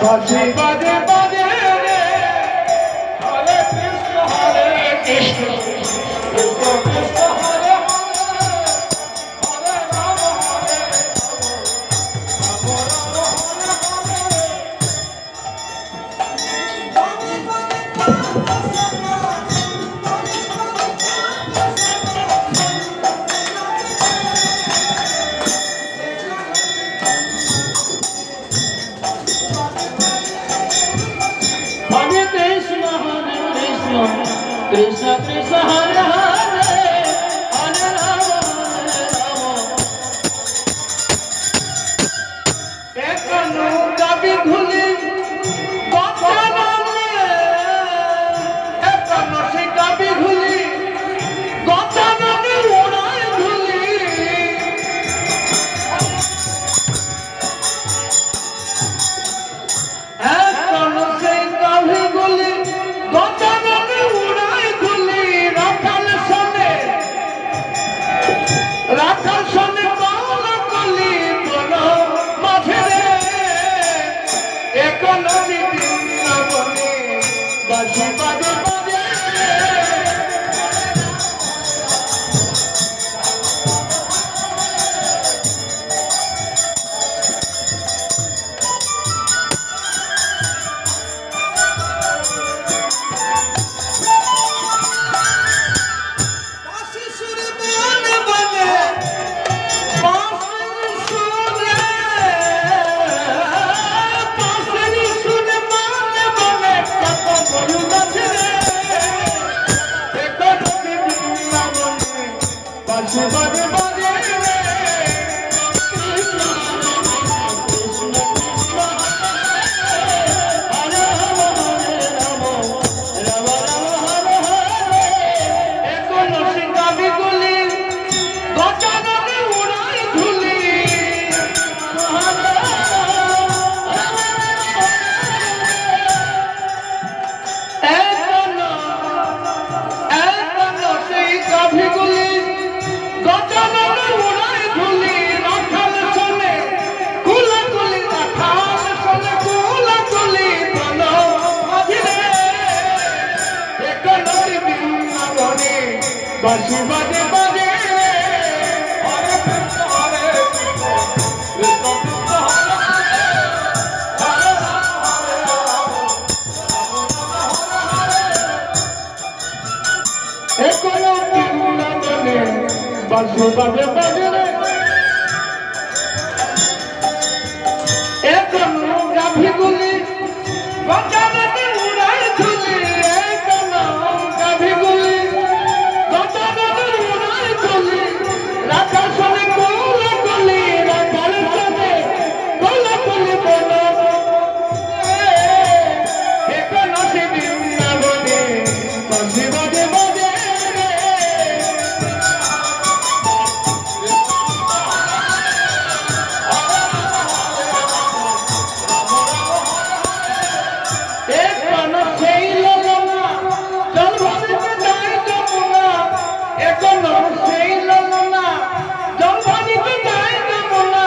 বাজে বাজে বাজে রে হরে কৃষ্ণ কৃষ্ণ কৃষ্ণ হরে হরে রাম হরে রাম রাম হরে Krishna Krishna Hare Hare Hare Rama Hare Rama ekanu kabi dhuli gochanane ekanu se kabi dhuli gochanane uড়ায় dhuli ekanu se kabi dhuli gochanane রাখাল সনে বাউলা কলি বলো মাঝে রে এখন বৃন্দাবনে বাঁশি বাজে বাজে বাজে বাজে বাজে রে কৃষ্ণ কৃষ্ণ কৃষ্ণ হরে হরে রাম রাম রাম হরে হরে এখন সিংহাবি গুলি গজাননে উড়ায় ধুলি এখন সেই গাভীগুলি গজাননে উড়ায় ধুলি রাখাল শোনে কুলাকুলি রাখাল শোনে কুলাকুলি বলো মাঝি রে এখন বৃন্দাবনে বাঁশি বাজে বাজে রে হরে কৃষ্ণ হরে কৃষ্ণ কৃষ্ণ কৃষ্ণ হরে হরে রাম হরে রাম রাম রাম হরে হরে এখন বৃন্দাবনে বাঁশি বাজে বাজে রে এখন গাভীগুলি গজাননে উড়ায় ধুলি এখন গাভীগুলি গজাননে উড়ায় ধুলি রাখাল শোনে কোলাকুলি রাখাল শোনে কোলাকুলি বলো এখন সে বৃন্দাবনে বাঁশি বাজে বাজে রে এখন সেই ললনা জল ভরিতে যায় যমুনা এখন সেই ললনা জল ভরিতে যায় যমুনা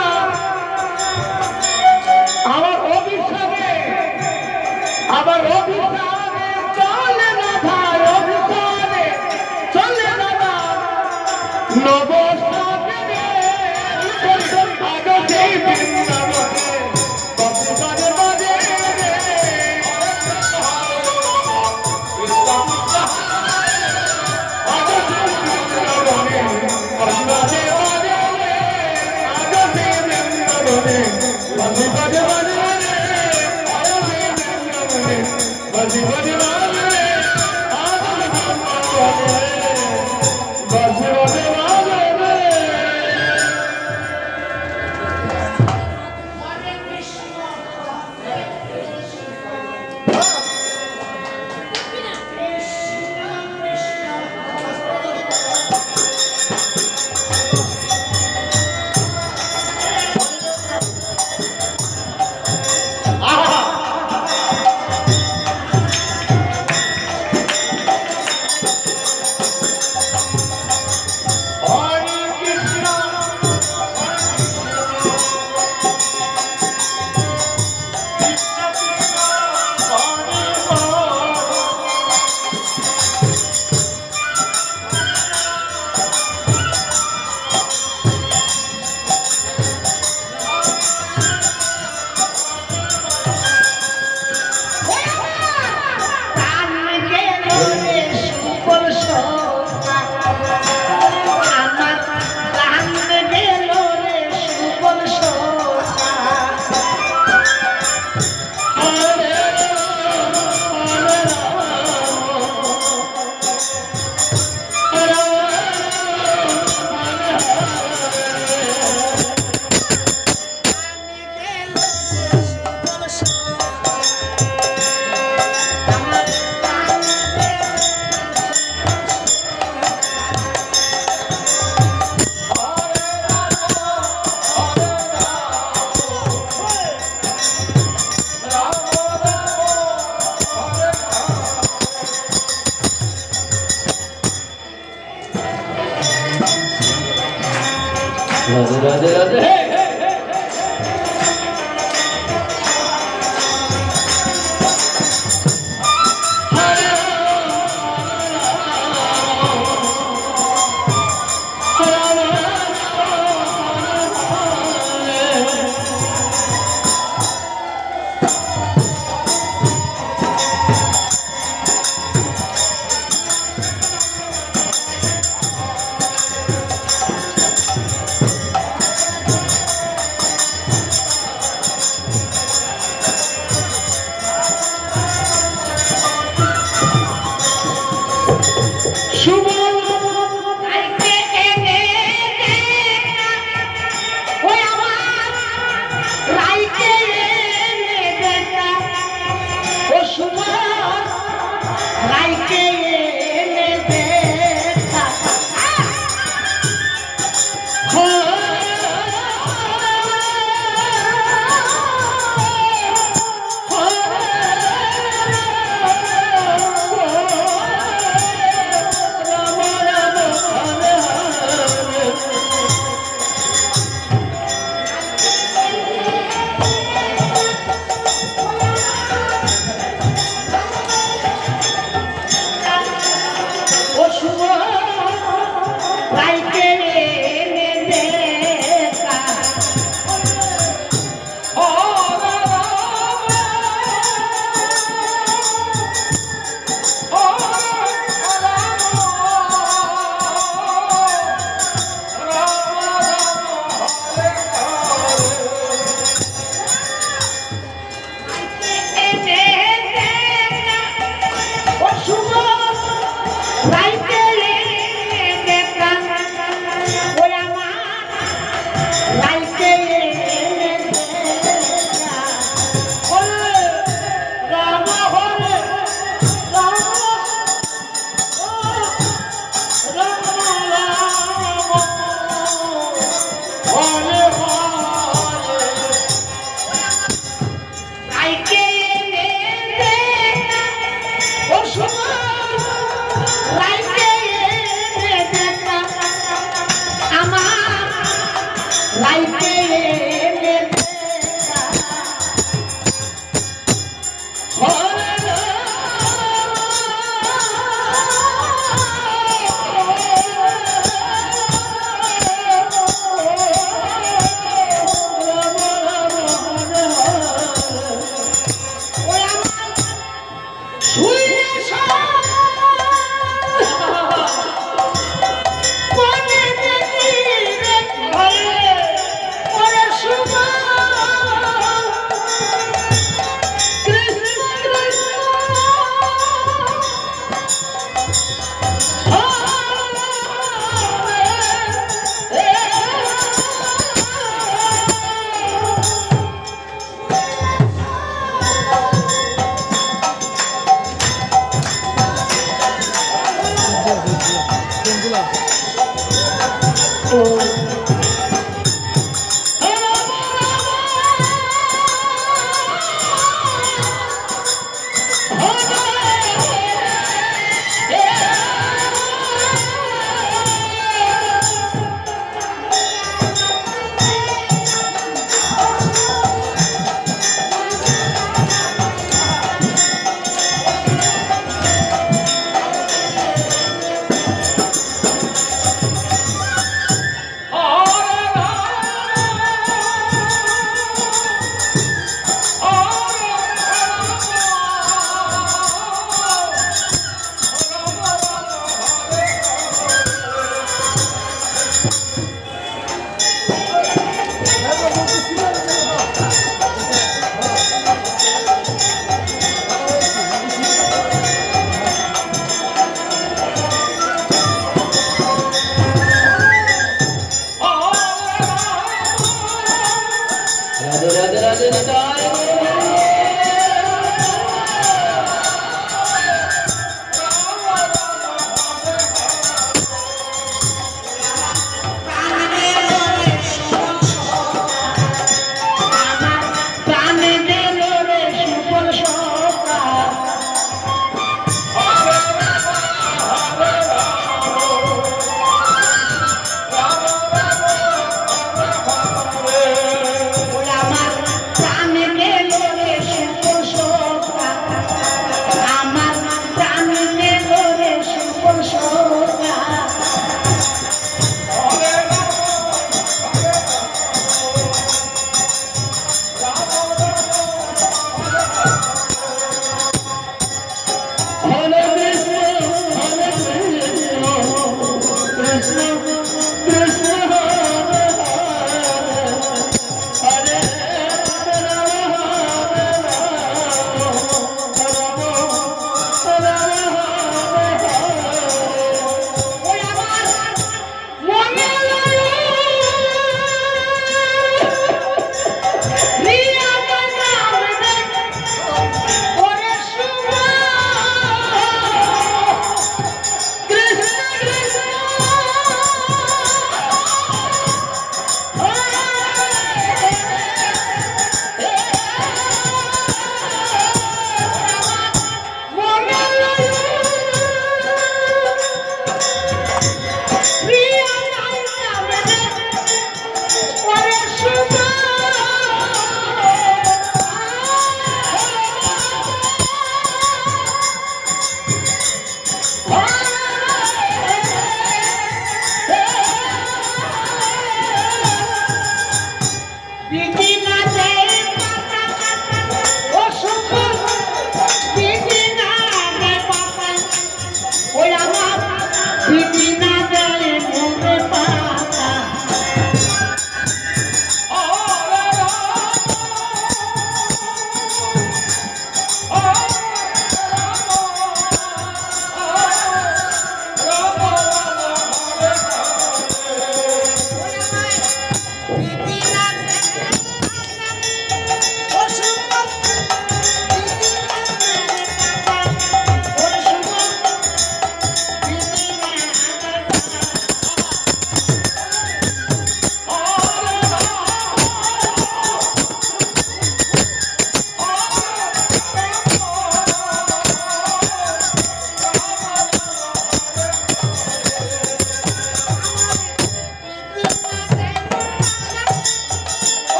আমার অভিশাপে চলে না ধার অভিশাপে চলে না ধার নবসাপে আগে সেই বৃন্দাবনে বাজে বাজে বাজে রে আগে সেই বৃন্দাবনে বাজে বাজে রে আগে সেই বৃন্দাবনে বাজে বাজে বাজে রে আগে সেই বৃন্দাবনে বাজে বাজে বাজে রে আগে সেই বৃন্দাবনে বাজে বাজে বাজে রাধে রাধে রাধে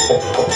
Hare